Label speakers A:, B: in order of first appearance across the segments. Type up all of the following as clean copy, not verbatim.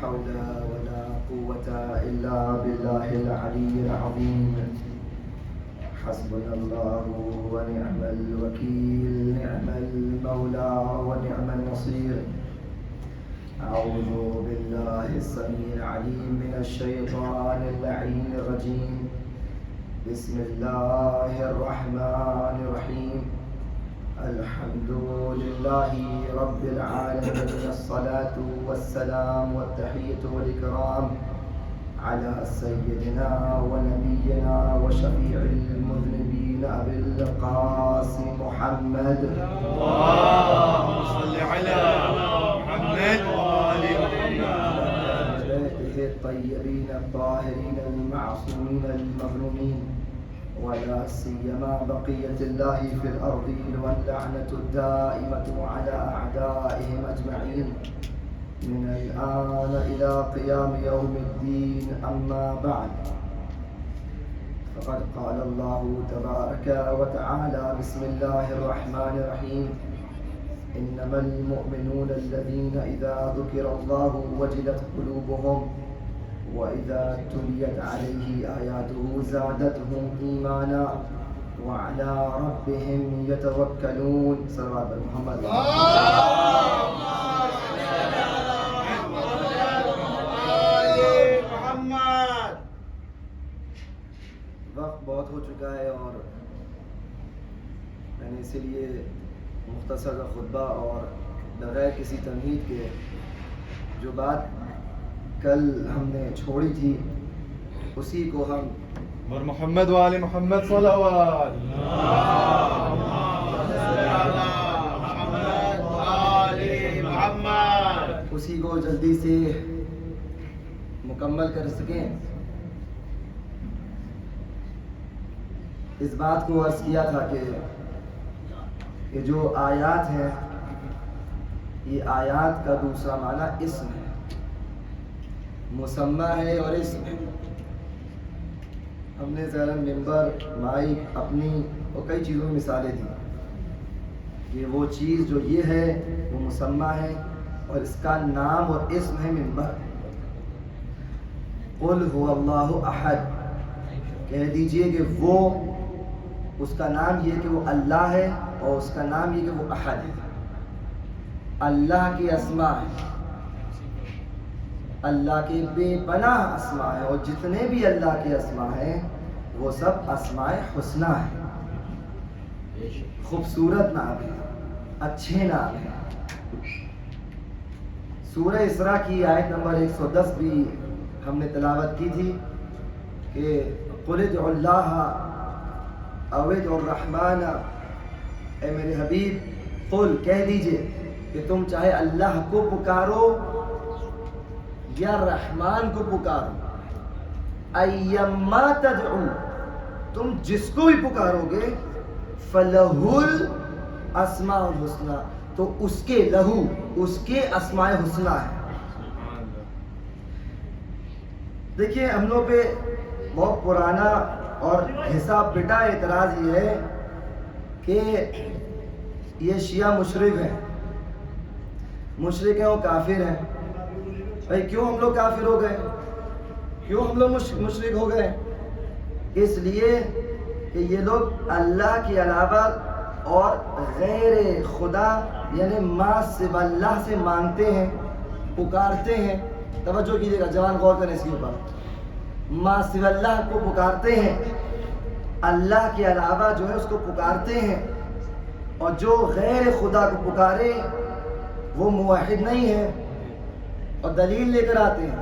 A: حول ولا قوة إلا بالله العلي العظيم. حسبنا الله ونعم الوكيل، نعم المولى ونعم النصير. أعوذ بالله السميع العليم من الشيطان اللعين الرجيم. بسم الله الرحمن الرحيم. الحمد لله رب العالمين، الصلاة والسلام والتحية والإكرام على سيدنا ونبينا وشفيع المذنبين أبي القاسم محمد.
B: اللهم صل على محمد وآل محمد.
A: بيته الطيبين الطاهرين المعصومين المظلومين، ولا سيما بقية الله في الأرض، واللعنة الدائمة على أعدائهم أجمعين من الآن إلى قيام يوم الدين. أما بعد، فقد قال الله تبارك وتعالى: بسم الله الرحمن الرحيم. إنما المؤمنون الذين إذا ذكر الله وجلت قلوبهم وإذا تليت عليه آياته زادتهم إيمانا وعلى ربهم يتوكلون. صلوات محمد. وقت بہت ہو چکا ہے اور میں نے اسی لیے مختصر خطبہ اور بغیر کسی تمہید کے جو بات کل ہم نے چھوڑی تھی اسی کو ہم
B: اور محمد وآل محمد صلوات.
A: اسی کو جلدی سے مکمل کر سکیں. اس بات کو عرض کیا تھا کہ یہ جو آیات ہیں یہ آیات کا دوسرا معنی اسم ہے، مسمى ہے اور اسم ہے. ہم نے ذرا ممبر، مائک، اپنی اور کئی چیزوں میں مثالیں دیں کہ وہ چیز جو یہ ہے وہ مسمى ہے اور اس کا نام اور اسم ہے ممبر. قل هو اللہ احد، کہہ دیجئے کہ وہ، اس کا نام یہ کہ وہ اللہ ہے اور اس کا نام یہ کہ وہ احد ہے. اللہ کی اسماء ہے، اللہ کے بے پناہ اسماء ہیں، اور جتنے بھی اللہ کے اسماء ہیں وہ سب اسماء حسنہ ہیں. خوبصورت نام ہے، اچھے نام ہیں. سورہ اسراء کی آیت نمبر 110 بھی ہم نے تلاوت کی تھی کہ قل ادعوا اللہ او ادعوا الرحمن، اے میرے حبیب قل، کہہ دیجئے کہ تم چاہے اللہ کو پکارو یا رحمان کو پکارو، ایما تدعو، تم جس کو بھی پکارو گے، فلہ الاسماء الحسنى، تو اس کے لہو، اس کے اسماء حسنہ ہے. دیکھیے ہم لوگ پہ بہت پرانا اور حساب پٹا اعتراض یہ ہے کہ یہ شیعہ مشرک ہیں، مشرک ہیں، وہ کافر ہیں. بھائی کیوں ہم لوگ کافر ہو گئے، کیوں ہم لوگ مشرک ہو گئے؟ اس لیے کہ یہ لوگ اللہ کے علاوہ اور غیر خدا یعنی ما سوى اللہ سے مانگتے ہیں، پکارتے ہیں. توجہ کیجیے گا، جوان غور کریں اس کے اوپر. ما سوى اللہ کو پکارتے ہیں، اللہ کے علاوہ جو ہے اس کو پکارتے ہیں، اور جو غیر خدا کو پکارے وہ موحد نہیں ہے. اور دلیل لے کر آتے ہیں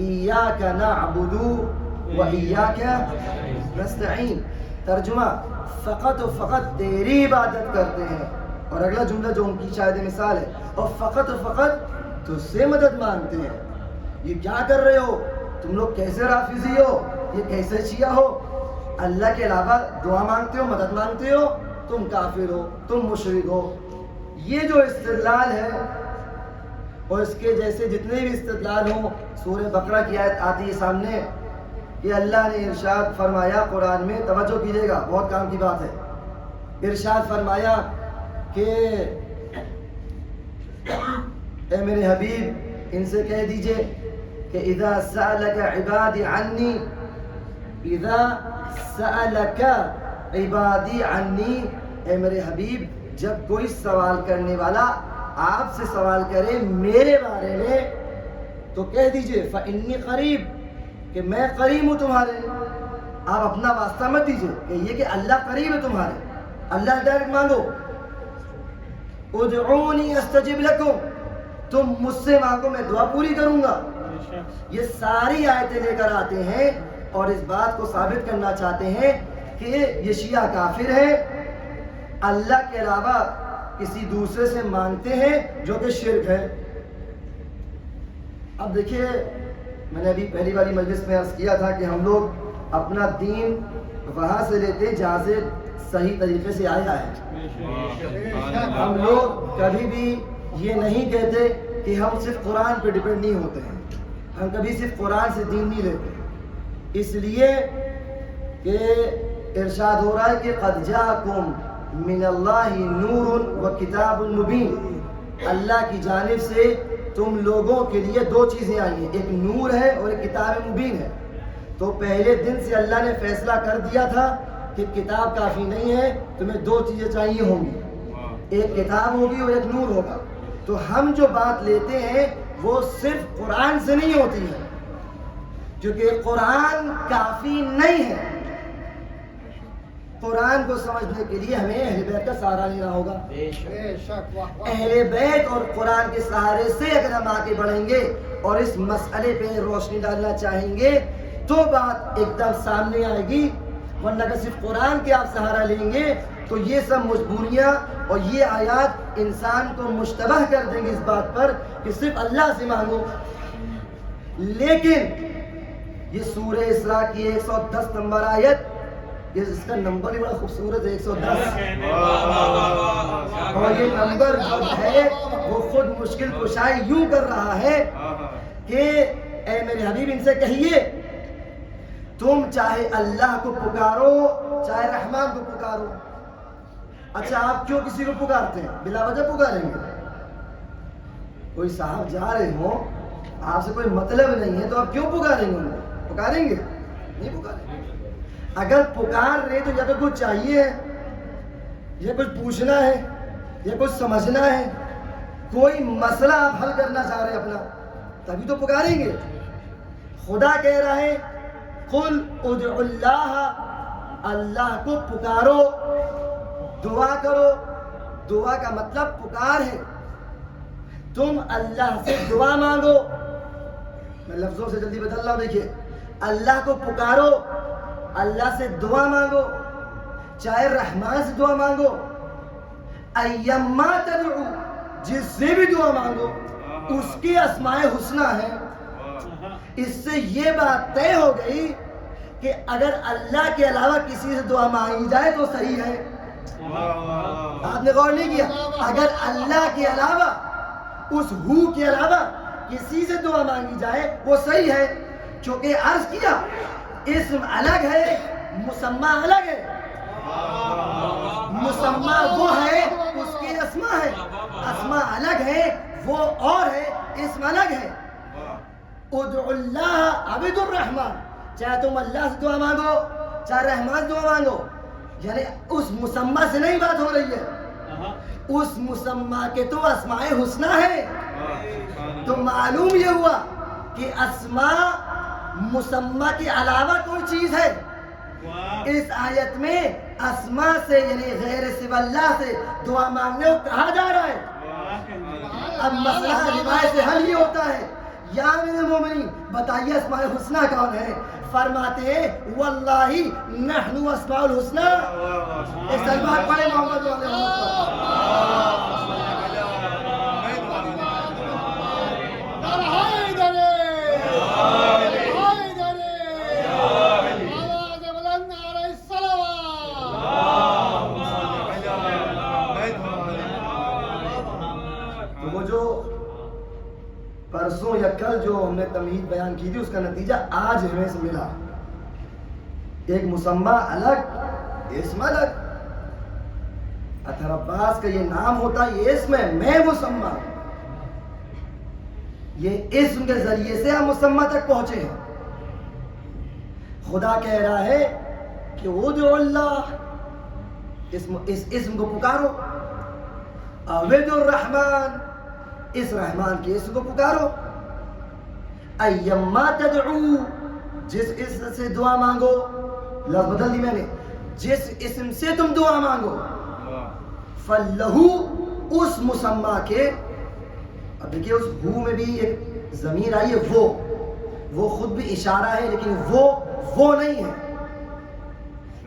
A: ایاک نعبد و ایاک نستعین. ترجمہ، فقط و فقط تیری عبادت کرتے ہیں. اور اگلا جملہ جو ان کی شاید مثال ہے، اور فقط و فقط تجھ سے مدد مانگتے ہیں. یہ کیا کر رہے ہو تم لوگ؟ کیسے رافضی ہو؟ یہ کیسے شیعہ ہو؟ اللہ کے علاوہ دعا مانگتے ہو، مدد مانگتے ہو، تم کافر ہو، تم مشرک ہو. یہ جو استدلال ہے اور اس کے جیسے جتنے بھی استدلال ہوں، سورہ بقرہ کی آیت آتی ہے سامنے کہ اللہ نے ارشاد فرمایا قرآن میں، توجہ کیجیے گا بہت کام کی بات ہے. ارشاد فرمایا کہ اے میرے حبیب ان سے کہہ دیجئے کہ اذا سألک عبادی عنی، اذا سألک عبادی عنی، اے میرے حبیب جب کوئی سوال کرنے والا آپ سے سوال کرے میرے بارے میں تو کہہ دیجئے فإنی قریب، کہ میں قریب ہوں تمہارے۔ آپ اپنا واسطہ مت دیجئے کہ یہ کہ اللہ قریب ہے تمہارے، اللہ ڈائریکٹ مانگو۔ ادعونی استجب لکم، تم مجھ سے مانگو میں دعا پوری کروں گا۔ یہ ساری آیتیں لے کر آتے ہیں اور اس بات کو ثابت کرنا چاہتے ہیں کہ یہ شیعہ کافر ہیں، اللہ کے علاوہ کسی دوسرے سے مانگتے ہیں جو کہ شرک ہے۔ اب دیکھیے میں نے ابھی پہلی والی مجلس میں عرض کیا تھا کہ ہم لوگ اپنا دین وہاں سے لیتے ہیں جہاں سے صحیح طریقے سے آیا ہے۔ ہم لوگ کبھی بھی یہ نہیں کہتے کہ ہم صرف قرآن پہ ڈیپینڈ نہیں ہوتے ہیں، ہم کبھی صرف قرآن سے دین نہیں لیتے، اس لیے کہ ارشاد ہو رہا ہے کہ قد جاءکم من اللہ نور و کتاب مبین، اللہ کی جانب سے تم لوگوں کے لیے دو چیزیں آئی ہیں، ایک نور ہے اور ایک کتاب مبین ہے۔ تو پہلے دن سے اللہ نے فیصلہ کر دیا تھا کہ کتاب کافی نہیں ہے، تمہیں دو چیزیں چاہیے ہوں گی، ایک کتاب ہوگی اور ایک نور ہوگا۔ تو ہم جو بات لیتے ہیں وہ صرف قرآن سے نہیں ہوتی ہے، کیونکہ قرآن کافی نہیں ہے۔ قرآن کو سمجھنے کے لیے ہمیں اہل بیت کا سہارا لینا ہوگا۔ اہل بیت اور قرآن کے سہارے سے اگر ہم آگے بڑھیں گے اور اس مسئلے پہ روشنی ڈالنا چاہیں گے تو بات ایک دم سامنے آئے گی، ورنہ اگر صرف قرآن کے آپ سہارا لیں گے تو یہ سب مجبوریاں اور یہ آیات انسان کو مشتبہ کر دیں گے اس بات پر کہ صرف اللہ سے مانگو۔ لیکن یہ سورہ اسراء کی 110 نمبر آیت، اس کا نمبر ہی بڑا خوبصورت ہے 110، اور یہ نمبر جو ہے وہ خود مشکل کشائی یوں کر رہا ہے کہ اے میرے حبیب ان سے کہیے تم چاہے اللہ کو پکارو چاہے رحمان کو پکارو۔ اچھا آپ کیوں کسی کو پکارتے ہیں؟ بلا وجہ پکاریں گے؟ کوئی صاحب جا رہے ہوں آپ سے کوئی مطلب نہیں ہے تو آپ کیوں پکاریں گے؟ ان کو پکاریں گے؟ نہیں پکاریں گے۔ اگر پکار رہے تو یا تو کچھ چاہیے ہے، یا کچھ پوچھنا ہے، یا کچھ سمجھنا ہے، کوئی مسئلہ آپ حل کرنا چاہ رہے ہیں اپنا، تبھی تو پکاریں گے۔ خدا کہہ رہا ہے قل ادعوا اللہ، اللہ کو پکارو، دعا کرو۔ دعا کا مطلب پکار ہے، تم اللہ سے دعا مانگو۔ میں لفظوں سے جلدی بدل رہا ہوں، دیکھیے اللہ کو پکارو، اللہ سے دعا مانگو، چاہے رحمان سے دعا مانگو، ایما تدعو، جس سے بھی دعا مانگو اس کے اسماء حسنی ہیں۔ اس سے یہ بات طے ہو گئی کہ اگر اللہ کے علاوہ کسی سے دعا مانگی جائے تو صحیح ہے۔ آپ نے غور نہیں کیا؟ اگر اللہ کے علاوہ، اس ہو کے علاوہ کسی سے دعا مانگی جائے وہ صحیح ہے، چونکہ عرض کیا اسم الگ ہے مسمى الگ ہے۔ مسمى وہ ہے اس کے اسماء ہے، اسماء الگ ہے وہ اور ہے، اسم الگ ہے۔ ادعوا اللہ عبد الرحمن، چاہے تم اللہ سے دعا مانگو چاہے رحمان سے دعا مانگو، یعنی اس مسمى سے نہیں بات ہو رہی ہے، اس مسمى کے تو اسماء حسنی ہے۔ تو معلوم یہ ہوا کہ اسماء مسمى کے علاوہ کوئی چیز ہے۔ اس آیت میں اسماء سے یعنی غیر سوى اللہ سے دعا مانگنے کو کہا جا رہا ہے۔ اب مسئلہ روایت سے حل یہ ہوتا ہے، یا امیر المومنین بتائیے اسماء الحسنی کون ہے؟ فرماتے ہیں واللہ نحن اسماء الحسنی۔ اس البات پڑھے محمد علیہ وسلم۔ پرسوں یا کل جو ہم نے تمہید بیان کی تھی اس کا نتیجہ آج ہمیں سے ملا۔ ایک مسمى الگ اسم الگ۔ اطہر عباس کا یہ نام ہوتا ہے، یہ اسم ہے، میں مسمى۔ یہ اسم کے ذریعے سے ہم مسمى تک پہنچے ہیں. خدا کہہ رہا ہے کہ ادعو اللہ، اس اسم کو پکارو. عبد الرحمن، اس رحمان کے اسم کو پکارو. ایما تدعو، جس اسم سے دعا مانگو. لفظ بدل دی میں نے، جس اسم سے تم دعا مانگو. فلہو، اس مسمى کے. اب دیکھیے اس ہو میں بھی ایک ضمیر آئی ہے، وہ خود بھی اشارہ ہے، لیکن وہ نہیں ہے.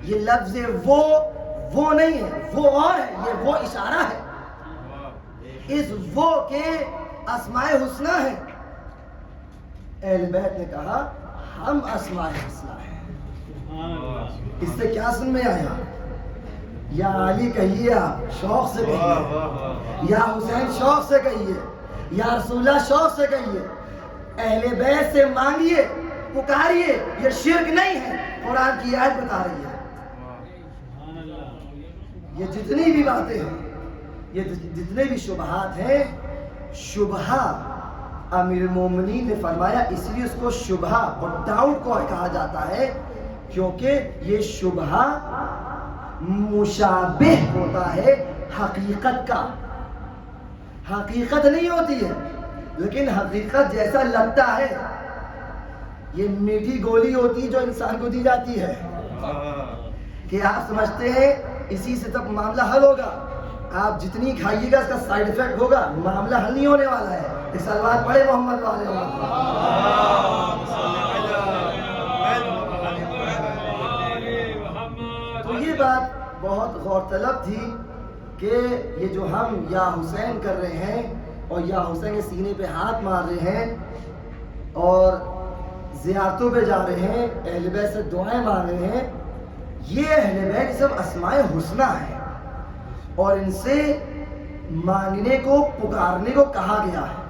A: یہ لفظ وہ نہیں ہے، وہ اور ہے، یہ وہ اشارہ ہے. اس وہ کے اسماء حسنہ ہے. اہل بیت نے کہا ہم اسماء حسنہ ہیں. اس سے کیا سن میں آیا؟ یا علی کہیے، آپ شوق سے کہیے، یا حسین شوق سے کہیے، یا رسول اللہ شوق سے کہیے. اہل بیت سے مانگیے، پکاریے، یہ شرک نہیں ہے. قرآن کی آیت بتا رہی ہے. یہ جتنی بھی باتیں ہیں، یہ جتنے بھی شبہات ہیں، شبہہ امیر المومنین نے فرمایا اس لیے اس کو شبہہ اور ڈاؤٹ کو کہا جاتا ہے کیونکہ یہ شبہہ مشابہ ہوتا ہے حقیقت کا. حقیقت نہیں ہوتی ہے، لیکن حقیقت جیسا لگتا ہے. یہ میٹھی گولی ہوتی ہے جو انسان کو دی جاتی ہے کہ آپ سمجھتے ہیں اسی سے تب معاملہ حل ہوگا. آپ جتنی کھائیے گا اس کا سائیڈ افیکٹ ہوگا، معاملہ حل نہیں ہونے والا ہے. ایک سلوات پڑھے محمد والے تو یہ بات بہت غور طلب تھی کہ یہ جو ہم یا حسین کر رہے ہیں اور یا حسین کے سینے پہ ہاتھ مار رہے ہیں اور زیارتوں پہ جا رہے ہیں، اہل بیت سے دعائیں مانگ رہے ہیں، یہ اہل بیت سب اسماء حسنہ ہیں اور ان سے مانگنے کو، پکارنے کو کہا گیا ہے.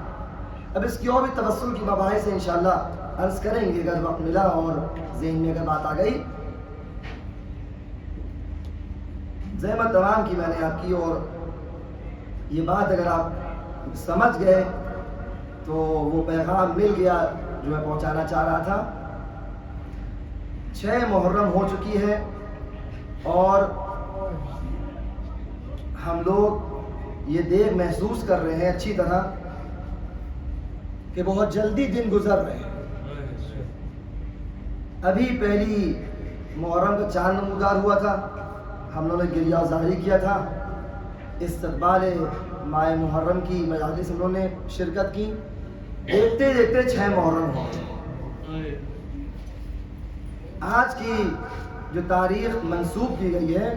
A: اب اس کی اور بھی توسل کی مباحث سے انشاءاللہ عرض کریں گے اگر وقت ملا اور ذہن میں اگر بات آ گئی. زحمت تمام کی میں نے آپ کی، اور یہ بات اگر آپ سمجھ گئے تو وہ پیغام مل گیا جو میں پہنچانا چاہ رہا تھا. 6 محرم ہو چکی ہے اور ہم لوگ یہ دیکھ محسوس کر رہے ہیں اچھی طرح کہ بہت جلدی دن گزر رہے ہیں. ابھی پہلی محرم کا چاند نمودار ہوا تھا، ہم لوگوں نے گریہ ظاہری کیا تھا، استقبال ماہ محرم کی مجالس ہم لوگوں نے شرکت کی. دیکھتے دیکھتے 6 محرم ہو. آج کی جو تاریخ منسوب کی گئی ہے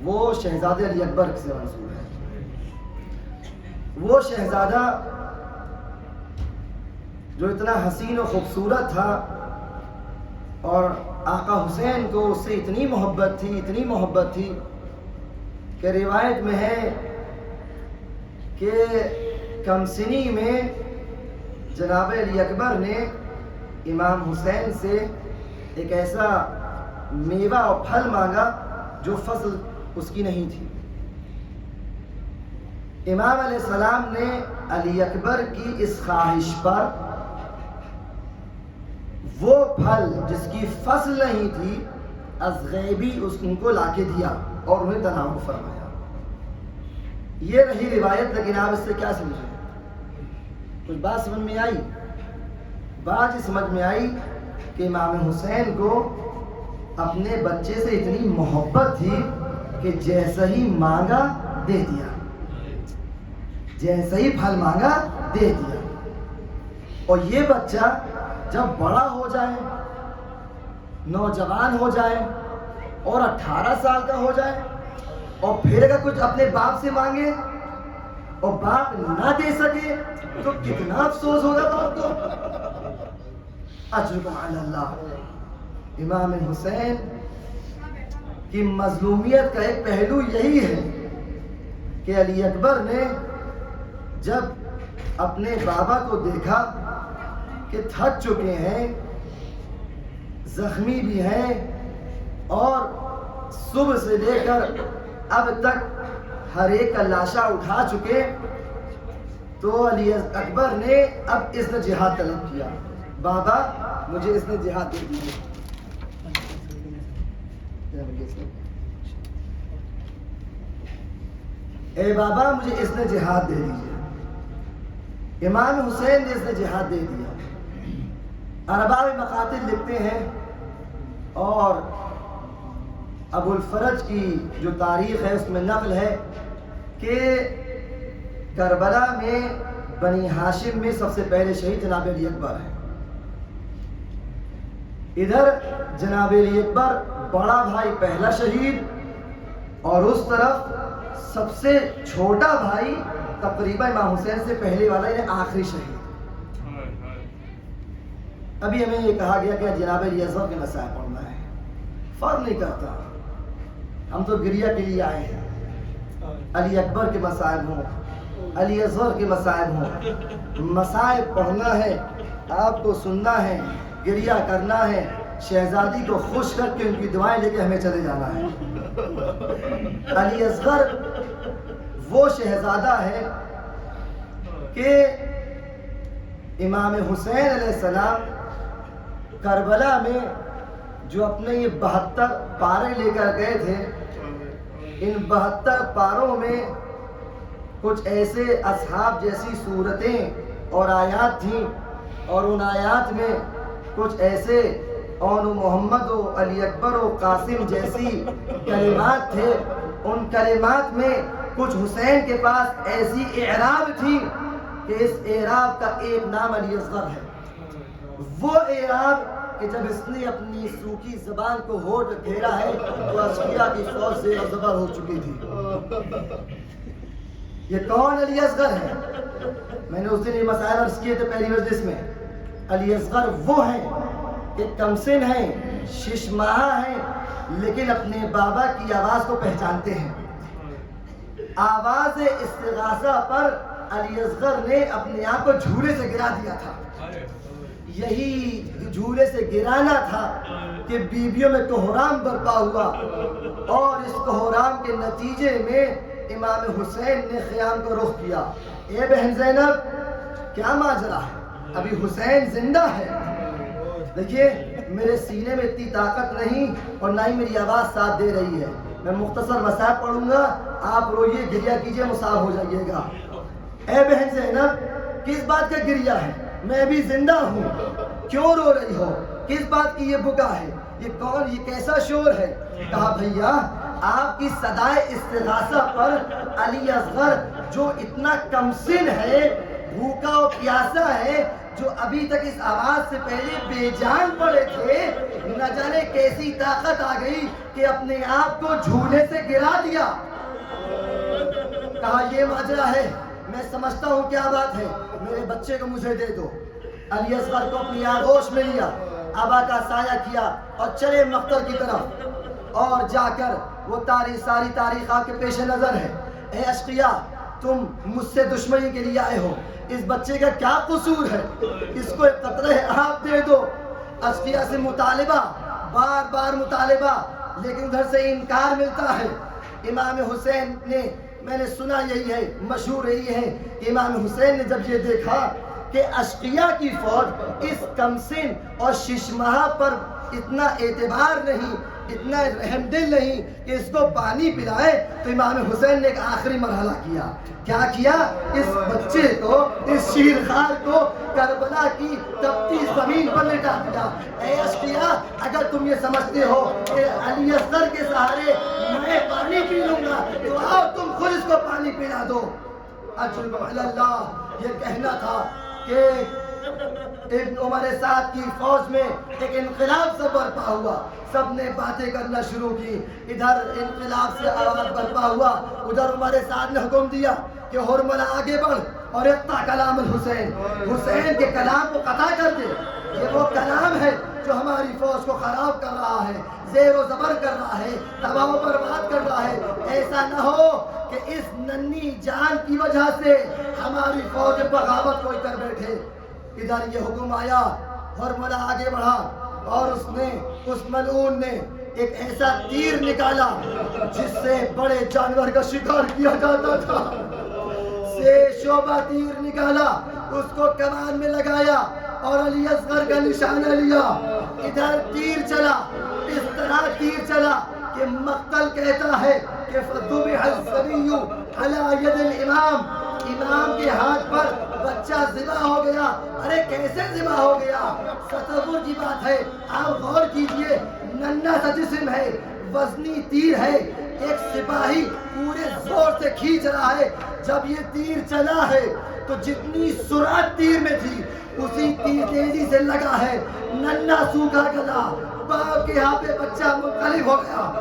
A: وہ شہزادے علی اکبر سے منسوب ہے. وہ شہزادہ جو اتنا حسین و خوبصورت تھا اور آقا حسین کو اس سے اتنی محبت تھی کہ روایت میں ہے کہ کم سنی میں جناب علی اکبر نے امام حسین سے ایک ایسا میوہ اور پھل مانگا جو فصل اس کی نہیں تھی. امام علیہ السلام نے علی اکبر کی اس خواہش پر وہ پھل جس کی فصل نہیں تھی از غیبی ان کو لا کے دیا اور انہیں تناول فرمایا. یہ رہی روایت، لیکن آپ اس سے کیا سمجھیں؟ کچھ بات سمجھ میں آئی؟ بات یہ سمجھ میں آئی کہ امام حسین کو اپنے بچے سے اتنی محبت تھی کہ جیسا ہی مانگا دے دیا، جیسا ہی پھل مانگا دے دیا. اور یہ بچہ جب بڑا ہو جائے، نوجوان ہو جائے اور 18 سال کا ہو جائے اور پھر اگر کچھ اپنے باپ سے مانگے اور باپ نہ دے سکے تو کتنا افسوس ہوگا باپ کو. اجرکم علی اللہ. امام حسین کی مظلومیت کا ایک پہلو یہی ہے کہ علی اکبر نے جب اپنے بابا کو دیکھا کہ تھک چکے ہیں، زخمی بھی ہیں اور صبح سے لے کر اب تک ہر ایک کا لاشا اٹھا چکے، تو علی اکبر نے اب اس نے جہاد طلب کیا، بابا مجھے اس نے جہاد دے دی، اے بابا مجھے اس نے جہاد دے دیجیے۔ امام حسین نے اس نے جہاد دے دیا۔ ارباب مقاتل لکھتے ہیں اور ابو الفرج کی جو تاریخ ہے اس میں نقل ہے کہ کربلا میں بنی ہاشم میں سب سے پہلے شہید جناب علی اکبر ہیں۔ ادھر جناب علی اکبر بڑا بھائی پہلا شہید، اور اس طرف سب سے چھوٹا بھائی تقریباً امام حسین سے پہلے والا یعنی آخری شہید۔ ابھی ہمیں یہ کہا گیا کہ جناب علی اصغر کے مسائل پڑھنا ہے، فرق نہیں کرتا، ہم تو گریہ کے لیے آئے ہیں۔ علی اکبر کے مسائل ہوں، علی اصغر کے مسائل ہوں، مسائل پڑھنا ہے، آپ کو سننا ہے، گریہ کرنا ہے، شہزادی کو خوش کر کے ان کی دعائیں لے کے ہمیں چلے جانا ہے۔ علی اصغر وہ شہزادہ ہے کہ امام حسین علیہ السلام کربلا میں جو اپنے یہ 72 پارے لے کر گئے تھے، ان 72 پاروں میں کچھ ایسے اصحاب جیسی صورتیں اور آیات تھیں، اور ان آیات میں کچھ ایسے اون محمد و علی اکبر و قاسم جیسی کلمات تھے، ان کلمات میں کچھ حسین کے پاس ایسی اعراب تھی کہ اس اعراب کا ایک نام علی اصغر ہے۔ وہ اعراب کہ جب اس نے اپنی سوکھی زبان کو ہونٹ گھیرا ہے تو اشقیاء کی فوج زیر و زبر ہو چکی تھی۔ یہ کون علی اصغر ہے؟ میں نے اس دن یہ مسائل عرض کیے تھے پہلی مجلس میں۔ علی اصغر وہ ہیں کہ کمسن ہیں، شش ماہہ ہیں، لیکن اپنے بابا کی آواز کو پہچانتے ہیں۔ آواز استغاثہ پر علی اصغر نے اپنے آپ کو جھولے سے گرا دیا تھا۔ یہی جھولے سے گرانا تھا کہ بیویوں میں کوہرام برپا ہوا، اور اس کوہرام کے نتیجے میں امام حسین نے خیام کو رخ کیا۔ اے بہن زینب، کیا ماجرا ہے؟ ابھی حسین زندہ ہے۔ دیکھیے میرے سینے میں اتنی طاقت نہیں اور نہ ہی میری آواز ساتھ دے رہی ہے، میں مختصر مسائل پڑھوں گا، آپ روئیے، گریہ کیجئے، مصاب ہو جائیے گا۔ اے بہن زینب، کس بات کا گریہ ہے؟ میں بھی زندہ ہوں، کیوں رو رہی ہو؟ کس بات کی یہ بکا ہے؟ یہ کون، یہ کیسا شور ہے؟ کہا بھیا آپ کی صدائے استغاثہ پر علی اصغر جو اتنا کمسن ہے، بھوکا و پیاسا ہے، جو ابھی تک اس آواز سے پہلے بے جان پڑے تھے، نہ جانے کیسی طاقت آ گئی کہ اپنے آپ کو جھولے سے گرا دیا۔ کہا یہ ماجرا ہے، میں سمجھتا ہوں کیا بات ہے، میرے بچے کو مجھے دے دو۔ علی اصغر کو اپنی آغوش میں لیا، آبا کا سایہ کیا اور چلے مقتل کی طرف، اور جا کر وہ ساری تاریخ آپ کے پیش نظر ہے۔ اے اشقیاء، تم مجھ سے دشمنی کے لیے آئے ہو، اس بچے کا کیا قصور ہے؟ اس کو ایک قطرہ آب دے دو۔ اشقیاء سے مطالبہ، بار بار مطالبہ، لیکن ادھر سے انکار ملتا ہے۔ امام حسین نے، میں نے سنا یہی ہے، مشہور یہی ہے کہ امام حسین نے جب یہ دیکھا کہ اشقیاء کی فوج اس کمسن اور ششماہ پر اتنا اعتبار نہیں، اتنا رحم دل نہیں کہ اس کو پانی پلائے، تو امام حسین نے ایک آخری مرحلہ کیا۔ کیا کیا؟ اس بچے کو، اس شیرخوار کو کربلا کی تپتی زمین پر لٹا دیا۔ اے اشقیاء، اگر تم یہ سمجھتے ہو کہ علی اصغر کے سہارے میں پانی پی لوں گا تو آؤ تم خود اس کو پانی پلا دو۔ اجل اللہ، یہ کہنا تھا کہ ابن عمر سعد کی فوج میں ایک انقلاب سے برپا ہوا، سب نے باتیں کرنا شروع کی، ادھر انقلاب سے آواز برپا ہوا، ادھر عمر سعد نے حکم دیا کہ حرملہ آگے بڑھ اور اقطع کلام الحسین، حسین کے کلام کو قطع کر دے، یہ وہ کلام ہے جو ہماری فوج کو خراب کر رہا ہے، زیر و زبر کر رہا ہے، تباہ و برباد کر رہا ہے۔ ایسا نہ ہو کہ اس ننھی جان کی وجہ سے ہماری فوج بغاوت کوئی کر بیٹھے۔ ادھر یہ حکم آیا، حرملہ آگے بڑھا، اور اس ملعون نے ایک ایسا تیر نکالا جس سے بڑے جانور کا شکار کیا جاتا تھا، سے شعبہ تیر نکالا، اس کو کمان میں لگایا اور علی اصغر کا نشانہ لیا. ادھر تیر چلا، اس طرح تیر چلا کہ مقتل کہتا ہے کہ فذبح الصبی علی ید الامام، امام کے ہاتھ پر بچہ ذبح ہو گیا. ارے کیسے ذبح ہو گیا؟ تصور کی بات ہے. آپ غور کیجئے، ننھا سا جسم ہے، وزنی تیر ہے، ایک سپاہی پورے زور سے کھینچ رہا ہے. جب یہ تیر چلا ہے تو جتنی سرعت تیر میں تھی اسی تیزی سے لگا ہے. ننھا سوکھا گلا، باپ کے ہاتھ پہ بچہ منقلب ہو گیا.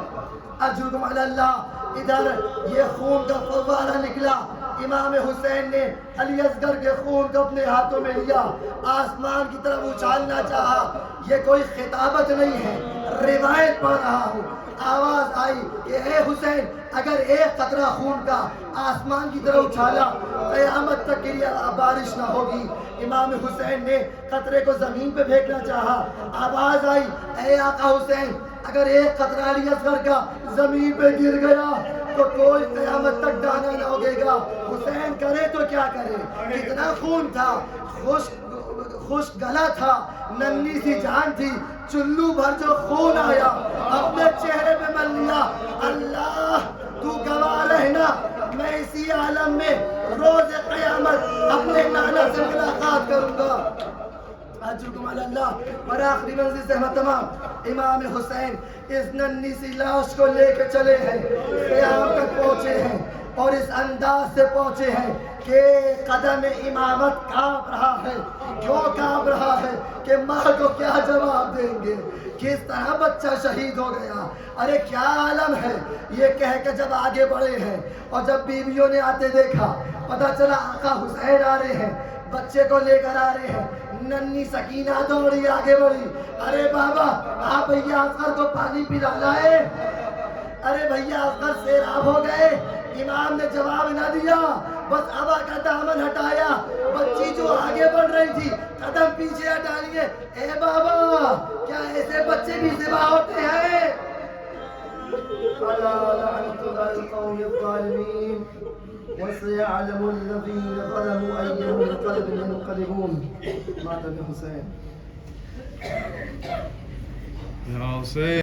A: اجرکم علی اللہ. ادھر یہ خون کا فوارہ نکلا. امام حسین نے علی اصغر کے خون کو اپنے ہاتھوں میں لیا، آسمان کی طرف اچھالنا چاہا. یہ کوئی خطابت نہیں ہے، روایت پڑھ رہا ہوں. آواز آئی کہ اے حسین، اگر ایک قطرہ خون کا آسمان کی طرف اچھالا قیامت تک کے لیے بارش نہ ہوگی. امام حسین نے قطرے کو زمین پہ پھینکنا چاہا. آواز آئی اے آقا حسین، اگر ایک قطرہ علی اصغر کا زمین پہ گر گیا تو کوئی قیامت تک دانا نہ ہوگے گا. حسین کرے تو کیا کرے؟ کتنا خون تھا، خشک گلا تھا، ننھی سی جان تھی. چلو بھر جو خون آیا اپنے چہرے پہ مل لیا. اللہ تو گواہ رہنا، میں اسی عالم میں روز قیامت اپنے نانا سے ملاقات کروں گا. اجرکم علی اللہ. اور آخری منزل سے ہم تمام امام حسین اس ننھی سی لاش کو لے کے چلے ہیں، قیام تک پہنچے ہیں اور اس انداز سے پہنچے ہیں کہ قدم امامت کانپ رہا ہے. کیوں کانپ رہا ہے؟ کہ ماں کو کیا جواب دیں گے، کس طرح بچہ شہید ہو گیا. ارے کیا عالم ہے. یہ کہہ کے جب آگے بڑھے ہیں اور جب بیویوں نے آتے دیکھا، پتہ چلا آقا حسین آ رہے ہیں، بچے کو لے کر آ رہے ہیں. ننھی سکینہ دوڑی آگے بڑھی. ارے بابا آپ بھیا اصغر کو پانی پلا لائے. ارے بھیا اصغر سیراب ہو گئے. امام نے جواب نہ دیا، بس ابا کا دامن ہٹایا. بچی جو آگے بڑھ رہی تھی قدم پیچھے ہٹا لیے. اے بابا کیا ایسے بچے بھی ذبح ہوتے ہیں؟ الا لعنت الله القوم الظالمين وسيعلم الذين ظلموا أي منقلب ينقلبون. مات الحسين.
B: يا حسين.